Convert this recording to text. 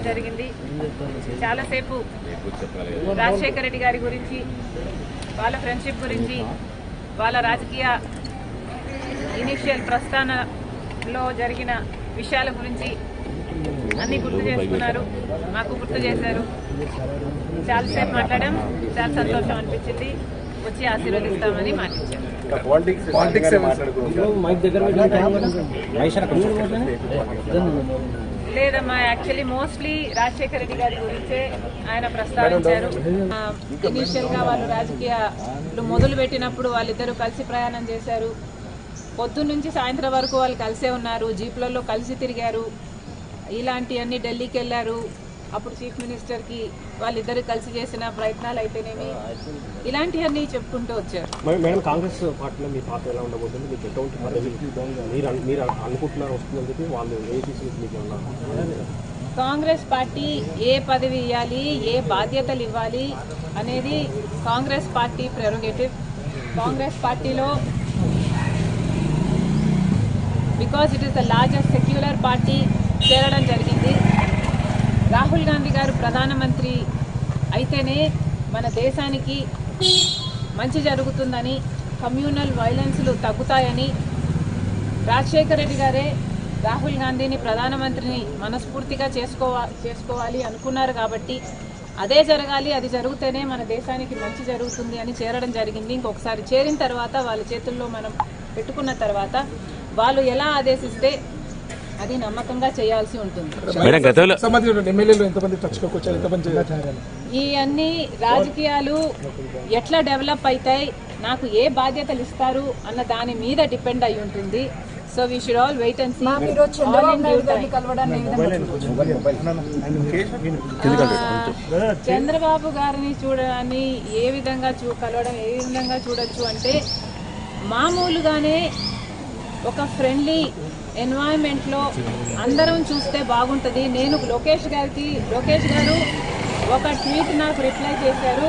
జరిగింది. చాలాసేపు రాజశేఖర రెడ్డి గారి గురించి, వాళ్ళ ఫ్రెండ్షిప్ గురించి, వాళ్ళ రాజకీయ ఇనిషియల్ ప్రస్థానంలో జరిగిన విషయాల గురించి అన్ని గుర్తు చేసుకున్నారు, మాకు గుర్తు చేశారు. చాలాసేపు మాట్లాడాం, చాలా సంతోషం అనిపించింది. వచ్చి ఆశీర్వదిస్తామని మాటించారు. లేదమ్మా, యాక్చువల్లీ మోస్ట్లీ రాజశేఖర రెడ్డి గారి గురించే ఆయన ప్రస్తావించారు. ఇనీషియల్ గా వాళ్ళు రాజకీయాలు మొదలు పెట్టినప్పుడు వాళ్ళిద్దరూ కలిసి ప్రయాణం చేశారు. పొద్దున్న నుంచి సాయంత్రం వరకు వాళ్ళు కలిసే ఉన్నారు, జీప్లలో కలిసి తిరిగారు. ఇలాంటివన్నీ ఢిల్లీకి వెళ్ళారు. అప్పుడు చీఫ్ మినిస్టర్కి వాళ్ళిద్దరు కలిసి చేసిన ప్రయత్నాలు అయితేనేమి, ఇలాంటివన్నీ చెప్పుకుంటూ వచ్చారు. మేడం, కాంగ్రెస్ పార్టీలో మీ పార్టీ ఎలా ఉండబోతుంది? మీకు ఎటువంటి పదవి మీరు అనుకుంటున్నారు వస్తుందని చెప్పి వాళ్ళు కాంగ్రెస్ పార్టీ ఏ పదవి ఇవ్వాలి, ఏ బాధ్యతలు ఇవ్వాలి అనేది కాంగ్రెస్ పార్టీ ప్రెరోగేటివ్. కాంగ్రెస్ పార్టీలో because it is the largest secular party చేరడం జరిగింది. రాహుల్ గాంధీ గారు ప్రధానమంత్రి అయితేనే మన దేశానికి మంచి జరుగుతుందని, కమ్యూనల్ వైలెన్స్లు తగ్గుతాయని రాజశేఖర రెడ్డి గారే రాహుల్ గాంధీని ప్రధానమంత్రిని మనస్ఫూర్తిగా చేసుకోవాలి అనుకున్నారు. కాబట్టి అదే జరగాలి, అది జరిగితేనే మన దేశానికి మంచి జరుగుతుంది అని చేరడం జరిగింది. ఇంకొకసారి చేరిన తర్వాత వాళ్ళ చేతుల్లో మనం పెట్టుకున్న తర్వాత వాళ్ళు ఎలా ఆదేశిస్తే అది నమ్మకంగా చేయాల్సి ఉంటుంది. ఈ అన్ని రాజకీయాలు ఎట్లా డెవలప్ అవుతాయి, నాకు ఏ బాధ్యతలు ఇస్తారు అన్న దాని మీద డిపెండ్ అయి ఉంటుంది. So we should all wait and see. Chandrababu గారిని చూడడాన్ని ఏ విధంగా కలవడం ఏ విధంగా చూడొచ్చు అంటే, మామూలుగానే ఒక ఫ్రెండ్లీ ఎన్వైరన్మెంట్లో అందరం చూస్తే బాగుంటుంది. నేను లోకేష్ గారు ఒక ట్వీట్ నాకు రిప్లై చేశారు.